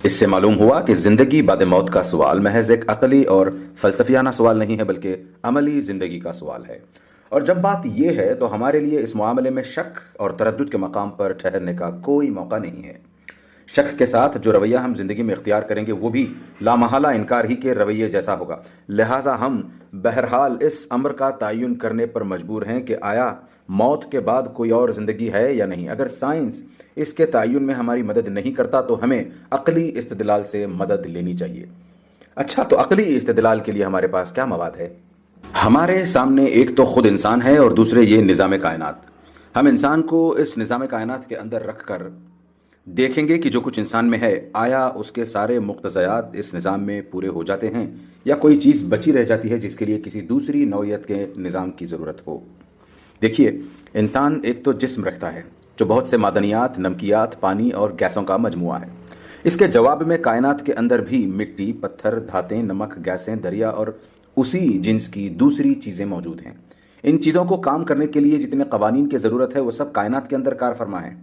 اس سے معلوم ہوا کہ زندگی بعد موت کا سوال محض ایک عقلی اور فلسفیانہ سوال نہیں ہے بلکہ عملی زندگی کا سوال ہے، اور جب بات یہ ہے تو ہمارے لیے اس معاملے میں شک اور تردد کے مقام پر ٹھہرنے کا کوئی موقع نہیں ہے۔ شک کے ساتھ جو رویہ ہم زندگی میں اختیار کریں گے وہ بھی لامحالہ انکار ہی کے رویے جیسا ہوگا، لہٰذا ہم بہرحال اس امر کا تعین کرنے پر مجبور ہیں کہ آیا موت کے بعد کوئی اور زندگی ہے یا نہیں۔ اگر سائنس اس کے تعین میں ہماری مدد نہیں کرتا تو ہمیں عقلی استدلال سے مدد لینی چاہیے۔ اچھا، تو عقلی استدلال کے لیے ہمارے پاس کیا مواد ہے؟ ہمارے سامنے ایک تو خود انسان ہے اور دوسرے یہ نظام کائنات۔ ہم انسان کو اس نظام کائنات کے اندر رکھ کر دیکھیں گے کہ جو کچھ انسان میں ہے آیا اس کے سارے مقتضیات اس نظام میں پورے ہو جاتے ہیں یا کوئی چیز بچی رہ جاتی ہے جس کے لیے کسی دوسری نوعیت کے نظام کی ضرورت ہو۔ دیکھیے، انسان ایک تو جسم رکھتا ہے جو بہت سے معدنیات، نمکیات، پانی اور گیسوں کا مجموعہ ہے۔ اس کے جواب میں کائنات کے اندر بھی مٹی، پتھر، دھاتیں، نمک، گیسیں، دریا اور اسی جنس کی دوسری چیزیں موجود ہیں۔ ان چیزوں کو کام کرنے کے لیے جتنے قوانین کی ضرورت ہے وہ سب کائنات کے اندر کار فرما ہیں،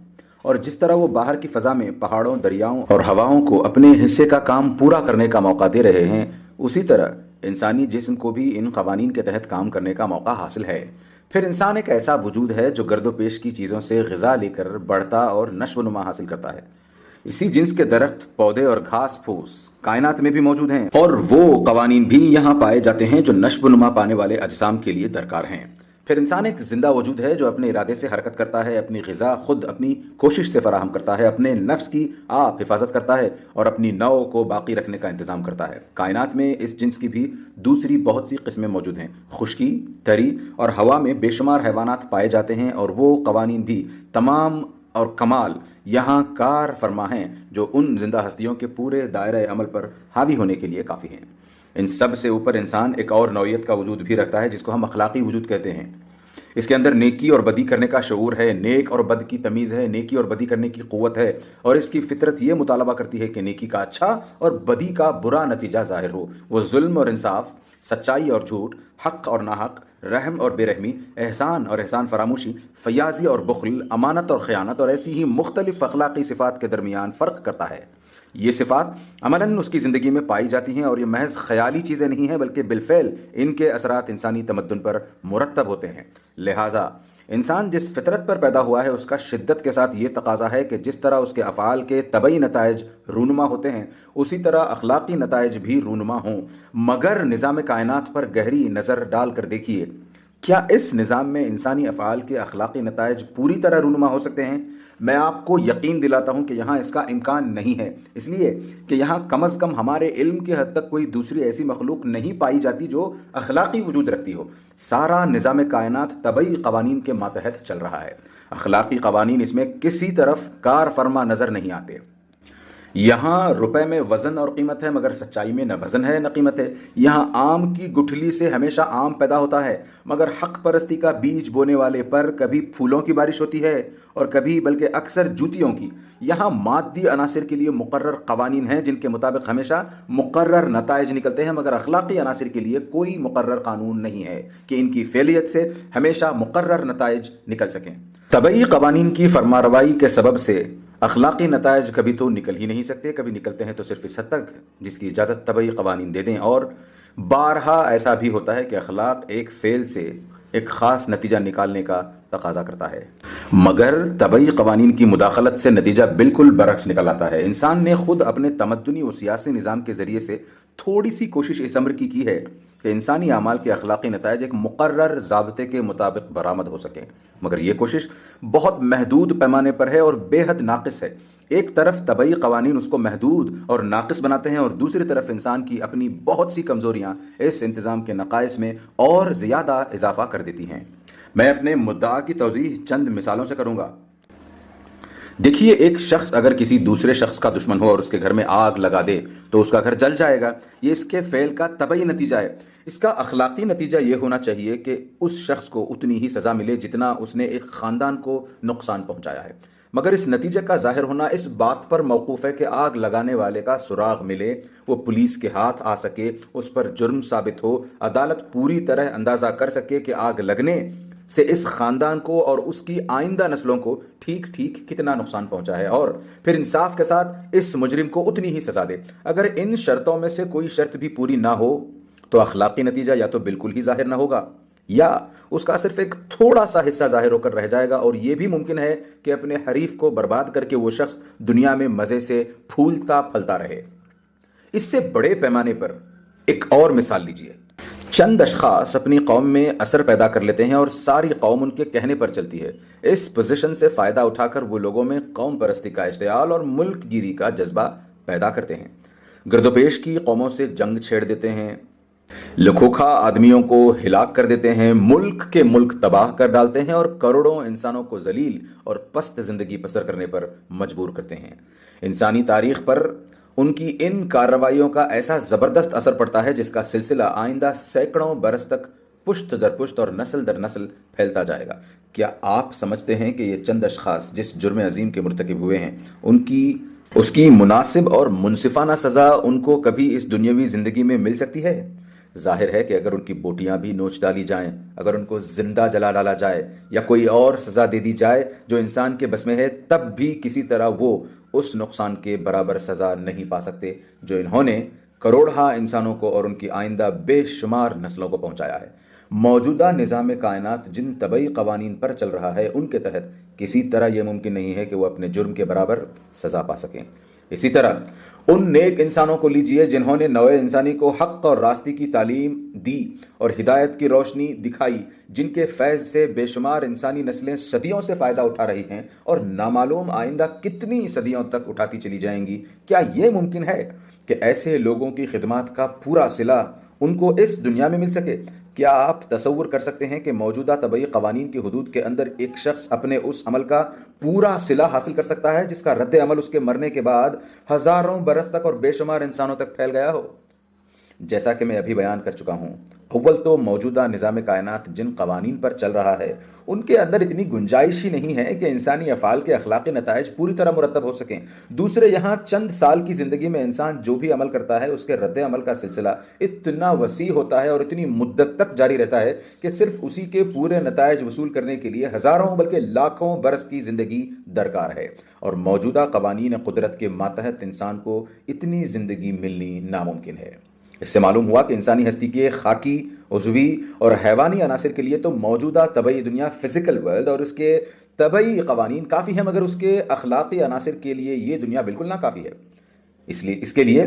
اور جس طرح وہ باہر کی فضا میں پہاڑوں، دریاؤں اور ہواؤں کو اپنے حصے کا کام پورا کرنے کا موقع دے رہے ہیں، اسی طرح انسانی جسم کو بھی ان قوانین کے تحت کام کرنے کا موقع حاصل ہے۔ پھر انسان ایک ایسا وجود ہے جو گرد و پیش کی چیزوں سے غذا لے کر بڑھتا اور نشو و نما حاصل کرتا ہے۔ اسی جنس کے درخت، پودے اور گھاس پھوس کائنات میں بھی موجود ہیں، اور وہ قوانین بھی یہاں پائے جاتے ہیں جو نشو و نما پانے والے اجسام کے لیے درکار ہیں۔ پھر انسان ایک زندہ وجود ہے جو اپنے ارادے سے حرکت کرتا ہے، اپنی غذا خود اپنی کوشش سے فراہم کرتا ہے، اپنے نفس کی آپ حفاظت کرتا ہے اور اپنی نوع کو باقی رکھنے کا انتظام کرتا ہے۔ کائنات میں اس جنس کی بھی دوسری بہت سی قسمیں موجود ہیں۔ خشکی، تری اور ہوا میں بے شمار حیوانات پائے جاتے ہیں، اور وہ قوانین بھی تمام اور کمال یہاں کار فرما ہیں جو ان زندہ ہستیوں کے پورے دائرہ عمل پر حاوی ہونے کے لیے کافی ہیں۔ ان سب سے اوپر انسان ایک اور نوعیت کا وجود بھی رکھتا ہے جس کو ہم اخلاقی وجود کہتے ہیں۔ اس کے اندر نیکی اور بدی کرنے کا شعور ہے، نیک اور بد کی تمیز ہے، نیکی اور بدی کرنے کی قوت ہے، اور اس کی فطرت یہ مطالبہ کرتی ہے کہ نیکی کا اچھا اور بدی کا برا نتیجہ ظاہر ہو۔ وہ ظلم اور انصاف، سچائی اور جھوٹ، حق اور ناحق، رحم اور بے رحمی، احسان اور احسان فراموشی، فیاضی اور بخل، امانت اور خیانت اور ایسی ہی مختلف اخلاقی صفات کے درمیان فرق کرتا ہے۔ یہ صفات عملاً اس کی زندگی میں پائی جاتی ہیں، اور یہ محض خیالی چیزیں نہیں ہیں بلکہ بالفعل ان کے اثرات انسانی تمدن پر مرتب ہوتے ہیں۔ لہٰذا انسان جس فطرت پر پیدا ہوا ہے اس کا شدت کے ساتھ یہ تقاضا ہے کہ جس طرح اس کے افعال کے طبعی نتائج رونما ہوتے ہیں اسی طرح اخلاقی نتائج بھی رونما ہوں۔ مگر نظام کائنات پر گہری نظر ڈال کر دیکھیے، کیا اس نظام میں انسانی افعال کے اخلاقی نتائج پوری طرح رونما ہو سکتے ہیں؟ میں آپ کو یقین دلاتا ہوں کہ یہاں اس کا امکان نہیں ہے، اس لیے کہ یہاں کم از کم ہمارے علم کی حد تک کوئی دوسری ایسی مخلوق نہیں پائی جاتی جو اخلاقی وجود رکھتی ہو۔ سارا نظام کائنات طبعی قوانین کے ماتحت چل رہا ہے، اخلاقی قوانین اس میں کسی طرف کار فرما نظر نہیں آتے۔ یہاں روپے میں وزن اور قیمت ہے مگر سچائی میں نہ وزن ہے نہ قیمت ہے۔ یہاں آم کی گٹھلی سے ہمیشہ آم پیدا ہوتا ہے، مگر حق پرستی کا بیج بونے والے پر کبھی پھولوں کی بارش ہوتی ہے اور کبھی بلکہ اکثر جوتیوں کی۔ یہاں مادی عناصر کے لیے مقرر قوانین ہیں جن کے مطابق ہمیشہ مقرر نتائج نکلتے ہیں، مگر اخلاقی عناصر کے لیے کوئی مقرر قانون نہیں ہے کہ ان کی فعلیت سے ہمیشہ مقرر نتائج نکل سکیں۔ طبعی قوانین کی فرمانروائی کے سبب سے اخلاقی نتائج کبھی تو نکل ہی نہیں سکتے، کبھی نکلتے ہیں تو صرف اس حد تک جس کی اجازت طبعی قوانین دے دیں، اور بارہا ایسا بھی ہوتا ہے کہ اخلاق ایک فعل سے ایک خاص نتیجہ نکالنے کا تقاضا کرتا ہے، مگر طبعی قوانین کی مداخلت سے نتیجہ بالکل برعکس نکل آتا ہے۔ انسان نے خود اپنے تمدنی و سیاسی نظام کے ذریعے سے تھوڑی سی کوشش اس امر کی ہے کہ انسانی اعمال کے اخلاقی نتائج ایک مقرر ضابطے کے مطابق برآمد ہو سکیں، مگر یہ کوشش بہت محدود پیمانے پر ہے اور بے حد ناقص ہے۔ ایک طرف طبعی قوانین اس کو محدود اور ناقص بناتے ہیں، اور دوسری طرف انسان کی اپنی بہت سی کمزوریاں اس انتظام کے نقائص میں اور زیادہ اضافہ کر دیتی ہیں۔ میں اپنے مدعا کی توضیح چند مثالوں سے کروں گا۔ دیکھیے، ایک شخص اگر کسی دوسرے شخص کا دشمن ہو اور اس کے گھر میں آگ لگا دے تو اس کا گھر جل جائے گا، یہ اس کے فعل کا طبعی نتیجہ ہے۔ اس کا اخلاقی نتیجہ یہ ہونا چاہیے کہ اس شخص کو اتنی ہی سزا ملے جتنا اس نے ایک خاندان کو نقصان پہنچایا ہے، مگر اس نتیجے کا ظاہر ہونا اس بات پر موقوف ہے کہ آگ لگانے والے کا سراغ ملے، وہ پولیس کے ہاتھ آ سکے، اس پر جرم ثابت ہو، عدالت پوری طرح اندازہ کر سکے کہ آگ لگنے سے اس خاندان کو اور اس کی آئندہ نسلوں کو ٹھیک ٹھیک کتنا نقصان پہنچا ہے، اور پھر انصاف کے ساتھ اس مجرم کو اتنی ہی سزا دے۔ اگر ان شرطوں میں سے کوئی شرط بھی پوری نہ ہو تو اخلاقی نتیجہ یا تو بالکل ہی ظاہر نہ ہوگا یا اس کا صرف ایک تھوڑا سا حصہ ظاہر ہو کر رہ جائے گا، اور یہ بھی ممکن ہے کہ اپنے حریف کو برباد کر کے وہ شخص دنیا میں مزے سے پھولتا پھلتا رہے۔ اس سے بڑے پیمانے پر ایک اور مثال لیجئے۔ چند اشخاص اپنی قوم میں اثر پیدا کر لیتے ہیں اور ساری قوم ان کے کہنے پر چلتی ہے۔ اس پوزیشن سے فائدہ اٹھا کر وہ لوگوں میں قوم پرستی کا اشتعال اور ملک گیری کا جذبہ پیدا کرتے ہیں، گرد و پیش کی قوموں سے جنگ چھیڑ دیتے ہیں، لکھوکھا آدمیوں کو ہلاک کر دیتے ہیں، ملک تباہ کر ڈالتے ہیں اور کروڑوں انسانوں کو ذلیل اور پست زندگی بسر کرنے پر مجبور کرتے ہیں۔ انسانی تاریخ پر ان کی ان کارروائیوں کا ایسا زبردست اثر پڑتا ہے جس کا سلسلہ آئندہ سینکڑوں برس تک پشت در پشت اور نسل در نسل پھیلتا جائے گا۔ کیا آپ سمجھتے ہیں کہ یہ چند اشخاص جس جرم عظیم کے مرتکب ہوئے ہیں اس کی مناسب اور منصفانہ سزا ان کو کبھی اس دنیاوی زندگی میں مل سکتی ہے؟ ظاہر ہے کہ اگر ان کی بوٹیاں بھی نوچ ڈالی جائیں، اگر ان کو زندہ جلا ڈالا جائے یا کوئی اور سزا دے دی جائے جو انسان کے بس میں ہے، تب بھی کسی طرح وہ اس نقصان کے برابر سزا نہیں پا سکتے جو انہوں نے کروڑہا انسانوں کو اور ان کی آئندہ بے شمار نسلوں کو پہنچایا ہے۔ موجودہ نظام کائنات جن طبعی قوانین پر چل رہا ہے، ان کے تحت کسی طرح یہ ممکن نہیں ہے کہ وہ اپنے جرم کے برابر سزا پا سکیں۔ اسی طرح ان نیک انسانوں کو لیجئے جنہوں نے نوع انسانی کو حق اور راستے کی تعلیم دی اور ہدایت کی روشنی دکھائی، جن کے فیض سے بے شمار انسانی نسلیں صدیوں سے فائدہ اٹھا رہی ہیں اور نامعلوم آئندہ کتنی صدیوں تک اٹھاتی چلی جائیں گی۔ کیا یہ ممکن ہے کہ ایسے لوگوں کی خدمات کا پورا صلہ ان کو اس دنیا میں مل سکے؟ کیا آپ تصور کر سکتے ہیں کہ موجودہ طبعی قوانین کی حدود کے اندر ایک شخص اپنے اس عمل کا پورا صلہ حاصل کر سکتا ہے جس کا رد عمل اس کے مرنے کے بعد ہزاروں برس تک اور بے شمار انسانوں تک پھیل گیا ہو؟ جیسا کہ میں ابھی بیان کر چکا ہوں، اول تو موجودہ نظام کائنات جن قوانین پر چل رہا ہے ان کے اندر اتنی گنجائش ہی نہیں ہے کہ انسانی افعال کے اخلاقی نتائج پوری طرح مرتب ہو سکیں۔ دوسرے، یہاں چند سال کی زندگی میں انسان جو بھی عمل کرتا ہے اس کے رد عمل کا سلسلہ اتنا وسیع ہوتا ہے اور اتنی مدت تک جاری رہتا ہے کہ صرف اسی کے پورے نتائج وصول کرنے کے لیے ہزاروں بلکہ لاکھوں برس کی زندگی درکار ہے، اور موجودہ قوانین قدرت کے ماتحت انسان کو اتنی زندگی ملنی ناممکن ہے۔ اس سے معلوم ہوا کہ انسانی ہستی کے خاکی، عضوی اور حیوانی عناصر کے لیے تو موجودہ طبعی دنیا فزیکل ورلڈ اور اس کے طبعی قوانین کافی ہیں، مگر اس کے اخلاقی عناصر کے لیے یہ دنیا بالکل ناکافی ہے۔ اس کے لیے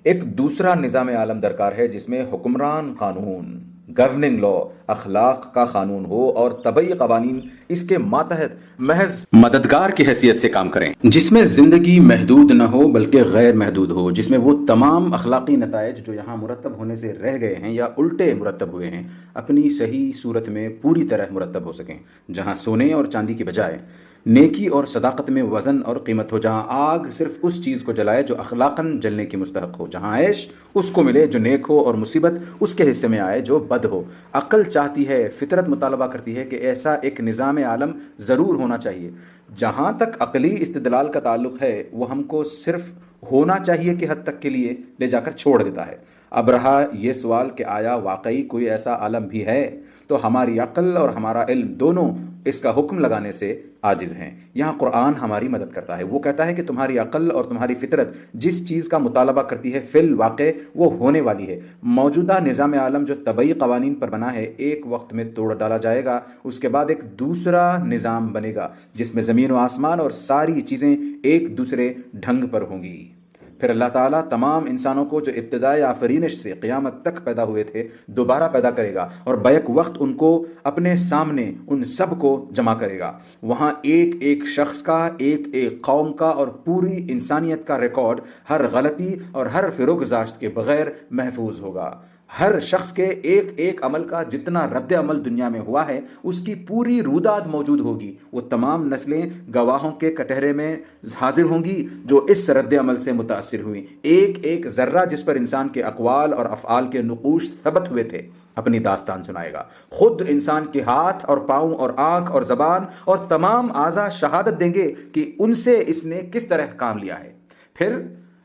ایک دوسرا نظام عالم درکار ہے جس میں حکمران قانون، گورننگ لا، اخلاق کا قانون ہو اور طبعی قوانین اس کے ماتحت محض مددگار کی حیثیت سے کام کریں، جس میں زندگی محدود نہ ہو بلکہ غیر محدود ہو، جس میں وہ تمام اخلاقی نتائج جو یہاں مرتب ہونے سے رہ گئے ہیں یا الٹے مرتب ہوئے ہیں اپنی صحیح صورت میں پوری طرح مرتب ہو سکیں، جہاں سونے اور چاندی کی بجائے نیکی اور صداقت میں وزن اور قیمت ہو، جہاں آگ صرف اس چیز کو جلائے جو اخلاقاً جلنے کی مستحق ہو، جہاں عیش اس کو ملے جو نیک ہو اور مصیبت اس کے حصے میں آئے جو بد ہو۔ عقل چاہتی ہے، فطرت مطالبہ کرتی ہے کہ ایسا ایک نظام عالم ضرور ہونا چاہیے۔ جہاں تک عقلی استدلال کا تعلق ہے وہ ہم کو صرف ہونا چاہیے کہ حد تک کے لیے لے جا کر چھوڑ دیتا ہے۔ اب رہا یہ سوال کہ آیا واقعی کوئی ایسا عالم بھی ہے، تو ہماری عقل اور ہمارا علم دونوں اس کا حکم لگانے سے عاجز ہیں۔ یہاں قرآن ہماری مدد کرتا ہے، وہ کہتا ہے کہ تمہاری عقل اور تمہاری فطرت جس چیز کا مطالبہ کرتی ہے فی الواقع وہ ہونے والی ہے۔ موجودہ نظام عالم جو طبعی قوانین پر بنا ہے ایک وقت میں توڑ ڈالا جائے گا، اس کے بعد ایک دوسرا نظام بنے گا جس میں زمین و آسمان اور ساری چیزیں ایک دوسرے ڈھنگ پر ہوں گی۔ پھر اللہ تعالیٰ تمام انسانوں کو جو ابتدائی آفرینش سے قیامت تک پیدا ہوئے تھے دوبارہ پیدا کرے گا اور بیک وقت ان کو اپنے سامنے ان سب کو جمع کرے گا۔ وہاں ایک ایک شخص کا، ایک ایک قوم کا اور پوری انسانیت کا ریکارڈ ہر غلطی اور ہر فروگزاشت کے بغیر محفوظ ہوگا۔ ہر شخص کے ایک ایک عمل کا جتنا رد عمل دنیا میں ہوا ہے اس کی پوری روداد موجود ہوگی۔ وہ تمام نسلیں گواہوں کے کٹہرے میں حاضر ہوں گی جو اس رد عمل سے متاثر ہوئی۔ ایک ایک ذرہ جس پر انسان کے اقوال اور افعال کے نقوش ثبت ہوئے تھے اپنی داستان سنائے گا۔ خود انسان کے ہاتھ اور پاؤں اور آنکھ اور زبان اور تمام اعضاء شہادت دیں گے کہ ان سے اس نے کس طرح کام لیا ہے۔ پھر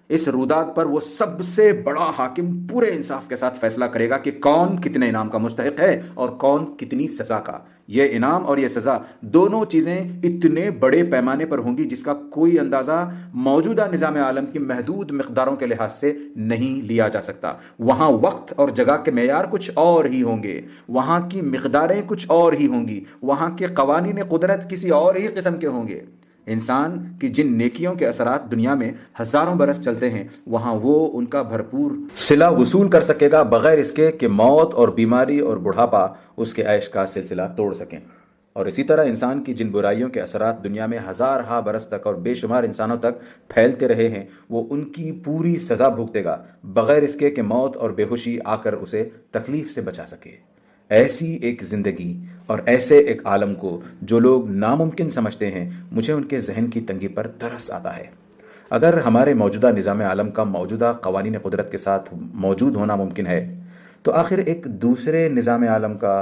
اس روداد پر وہ سب سے بڑا حاکم پورے انصاف کے ساتھ فیصلہ کرے گا کہ کون کتنے انعام کا مستحق ہے اور کون کتنی سزا کا۔ یہ انعام اور یہ سزا دونوں چیزیں اتنے بڑے پیمانے پر ہوں گی جس کا کوئی اندازہ موجودہ نظام عالم کی محدود مقداروں کے لحاظ سے نہیں لیا جا سکتا۔ وہاں وقت اور جگہ کے معیار کچھ اور ہی ہوں گے، وہاں کی مقداریں کچھ اور ہی ہوں گی، وہاں کے قوانین قدرت کسی اور ہی قسم کے ہوں گے۔ انسان کی جن نیکیوں کے اثرات دنیا میں ہزاروں برس چلتے ہیں، وہاں وہ ان کا بھرپور صلہ وصول کر سکے گا بغیر اس کے کہ موت اور بیماری اور بڑھاپا اس کے عیش کا سلسلہ توڑ سکیں۔ اور اسی طرح انسان کی جن برائیوں کے اثرات دنیا میں ہزارہا برس تک اور بے شمار انسانوں تک پھیلتے رہے ہیں، وہ ان کی پوری سزا بھگتے گا بغیر اس کے کہ موت اور بے ہوشی آ کر اسے تکلیف سے بچا سکے۔ ایسی ایک زندگی اور ایسے ایک عالم کو جو لوگ ناممکن سمجھتے ہیں، مجھے ان کے ذہن کی تنگی پر ترس آتا ہے۔ اگر ہمارے موجودہ نظام عالم کا موجودہ قوانین قدرت کے ساتھ موجود ہونا ممکن ہے، تو آخر ایک دوسرے نظام عالم کا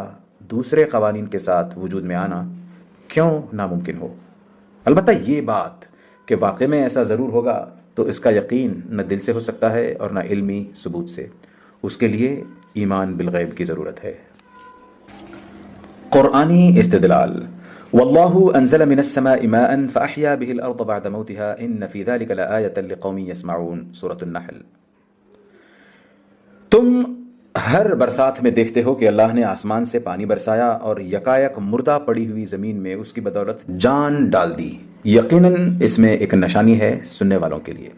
دوسرے قوانین کے ساتھ وجود میں آنا کیوں ناممکن ہو؟ البتہ یہ بات کہ واقع میں ایسا ضرور ہوگا تو اس کا یقین نہ دل سے ہو سکتا ہے اور نہ علمی ثبوت سے۔ اس کے لیے ایمان بالغیب کی ضرورت ہے۔ قرآنی استدلال: واللہ انزل من السماء ماء فاحیا به الارض بعد موتها ان فی ذلک لآیۃ لقوم یسمعون، سورۃ النحل۔ تم ہر برسات میں دیکھتے ہو کہ اللہ نے آسمان سے پانی برسایا اور یکایک مردہ پڑی ہوئی زمین میں اس کی بدولت جان ڈال دی۔ یقیناً اس میں ایک نشانی ہے سننے والوں کے لیے۔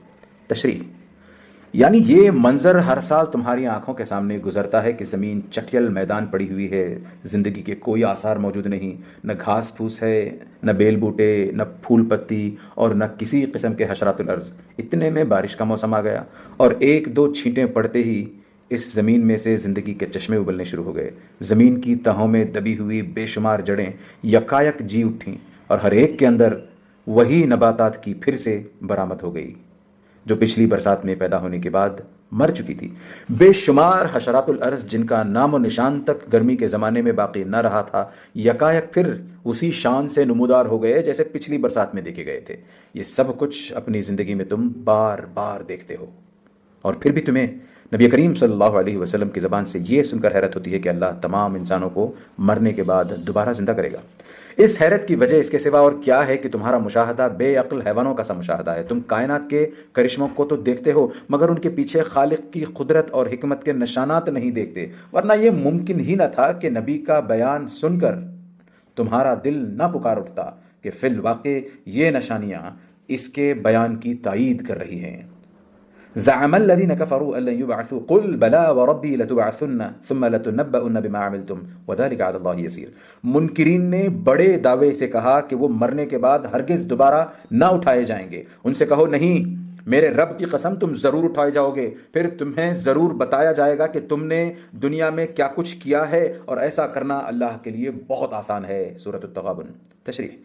تشریح: یعنی یہ منظر ہر سال تمہاری آنکھوں کے سامنے گزرتا ہے کہ زمین چٹیل میدان پڑی ہوئی ہے، زندگی کے کوئی آثار موجود نہیں، نہ گھاس پھوس ہے، نہ بیل بوٹے، نہ پھول پتی اور نہ کسی قسم کے حشرات الارض۔ اتنے میں بارش کا موسم آ گیا اور ایک دو چھینٹیں پڑتے ہی اس زمین میں سے زندگی کے چشمے ابلنے شروع ہو گئے۔ زمین کی تہوں میں دبی ہوئی بے شمار جڑیں یکایک جی اٹھیں اور ہر ایک کے اندر وہی نباتات کی پھر سے برآمد ہو گئی جو پچھلی برسات میں پیدا ہونے کے بعد مر چکی تھی۔ بے شمار حشرات الارض جن کا نام و نشان تک گرمی کے زمانے میں باقی نہ رہا تھا، یکایک پھر اسی شان سے نمودار ہو گئے جیسے پچھلی برسات میں دیکھے گئے تھے۔ یہ سب کچھ اپنی زندگی میں تم بار بار دیکھتے ہو، اور پھر بھی تمہیں نبی کریم صلی اللہ علیہ وسلم کی زبان سے یہ سن کر حیرت ہوتی ہے کہ اللہ تمام انسانوں کو مرنے کے بعد دوبارہ زندہ کرے گا۔ اس حیرت کی وجہ اس کے سوا اور کیا ہے کہ تمہارا مشاہدہ بے عقل حیوانوں کا سا مشاہدہ ہے۔ تم کائنات کے کرشموں کو تو دیکھتے ہو مگر ان کے پیچھے خالق کی قدرت اور حکمت کے نشانات نہیں دیکھتے، ورنہ یہ ممکن ہی نہ تھا کہ نبی کا بیان سن کر تمہارا دل نہ پکار اٹھتا کہ فی الواقع یہ نشانیاں اس کے بیان کی تائید کر رہی ہیں۔ زعم الذين كفروا ان لن يبعثوا قل بلى وربي لتبعثن ثم لتنبؤن بما عملتم وذلك على الله يسير۔ منکرین نے بڑے دعوے سے کہا کہ وہ مرنے کے بعد ہرگز دوبارہ نہ اٹھائے جائیں گے۔ ان سے کہو نہیں، میرے رب کی قسم تم ضرور اٹھائے جاؤ گے، پھر تمہیں ضرور بتایا جائے گا کہ تم نے دنیا میں کیا کچھ کیا ہے، اور ایسا کرنا اللہ کے لیے بہت آسان ہے۔ سورۃ التغابن۔ تشریح: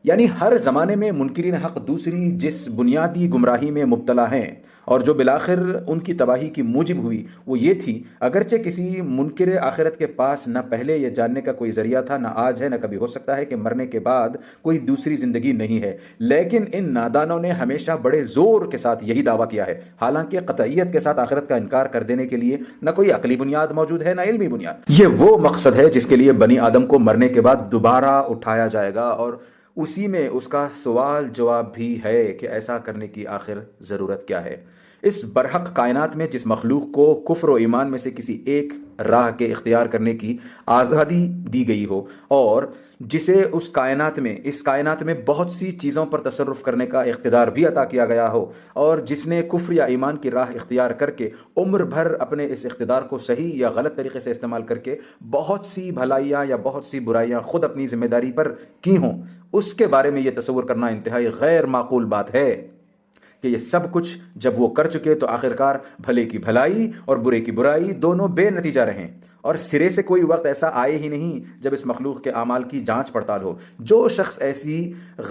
یعنی ہر زمانے میں منکرین حق دوسری جس بنیادی گمراہی میں مبتلا ہیں اور جو بالآخر ان کی تباہی کی موجب ہوئی، وہ یہ تھی، اگرچہ کسی منکر آخرت کے پاس نہ پہلے یہ جاننے کا کوئی ذریعہ تھا، نہ آج ہے، نہ کبھی ہو سکتا ہے کہ مرنے کے بعد کوئی دوسری زندگی نہیں ہے، لیکن ان نادانوں نے ہمیشہ بڑے زور کے ساتھ یہی دعویٰ کیا ہے، حالانکہ قطعیت کے ساتھ آخرت کا انکار کر دینے کے لیے نہ کوئی عقلی بنیاد موجود ہے، نہ علمی بنیاد۔ یہ وہ مقصد ہے جس کے لیے بنی آدم کو مرنے کے بعد دوبارہ اٹھایا جائے گا، اور اسی میں اس کا سوال جواب بھی ہے کہ ایسا کرنے کی آخر ضرورت کیا ہے۔ اس برحق کائنات میں جس مخلوق کو کفر و ایمان میں سے کسی ایک راہ کے اختیار کرنے کی آزادی دی گئی ہو، اور جسے اس کائنات میں بہت سی چیزوں پر تصرف کرنے کا اقتدار بھی عطا کیا گیا ہو، اور جس نے کفر یا ایمان کی راہ اختیار کر کے عمر بھر اپنے اس اقتدار کو صحیح یا غلط طریقے سے استعمال کر کے بہت سی بھلائیاں یا بہت سی برائیاں خود اپنی ذمہ داری پر کی ہوں، اس کے بارے میں یہ تصور کرنا انتہائی غیر معقول بات ہے کہ یہ سب کچھ جب وہ کر چکے تو آخرکار بھلے کی بھلائی اور برے کی برائی دونوں بے نتیجہ رہیں، اور سرے سے کوئی وقت ایسا آئے ہی نہیں جب اس مخلوق کے اعمال کی جانچ پڑتال ہو۔ جو شخص ایسی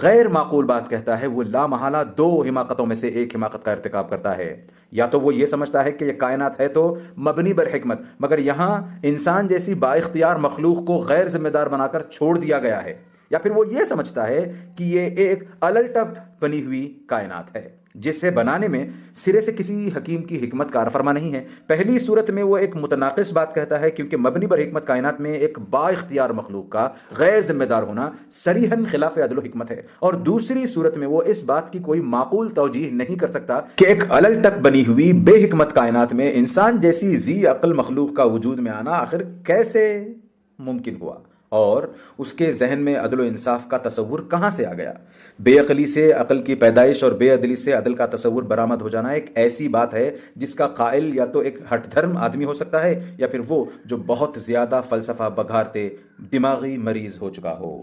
غیر معقول بات کہتا ہے وہ لا محالہ دو حماقتوں میں سے ایک حماقت کا ارتکاب کرتا ہے۔ یا تو وہ یہ سمجھتا ہے کہ یہ کائنات ہے تو مبنی بر حکمت، مگر یہاں انسان جیسی با اختیار مخلوق کو غیر ذمہ دار بنا کر چھوڑ دیا گیا ہے، یا پھر وہ یہ سمجھتا ہے کہ یہ ایک الٹ اپ بنی ہوئی کائنات ہے۔ جسے بنانے میں سرے سے کسی حکیم کی حکمت کار فرما نہیں ہے۔ پہلی صورت میں وہ ایک متناقض بات کہتا ہے کیونکہ مبنی بر حکمت کائنات میں ایک با اختیار مخلوق کا غیر ذمہ دار ہونا صریحاً خلاف عدل و حکمت ہے، اور دوسری صورت میں وہ اس بات کی کوئی معقول توجیہ نہیں کر سکتا کہ ایک علل ٹک بنی ہوئی بے حکمت کائنات میں انسان جیسی ذی عقل مخلوق کا وجود میں آنا آخر کیسے ممکن ہوا، اور اس کے ذہن میں عدل و انصاف کا تصور کہاں سے آ گیا۔ بے عقلی سے عقل کی پیدائش اور بے عدلی سے عدل کا تصور برآمد ہو جانا ایک ایسی بات ہے جس کا قائل یا تو ایک ہٹ دھرم آدمی ہو سکتا ہے یا پھر وہ جو بہت زیادہ فلسفہ بگھارتے دماغی مریض ہو چکا ہو۔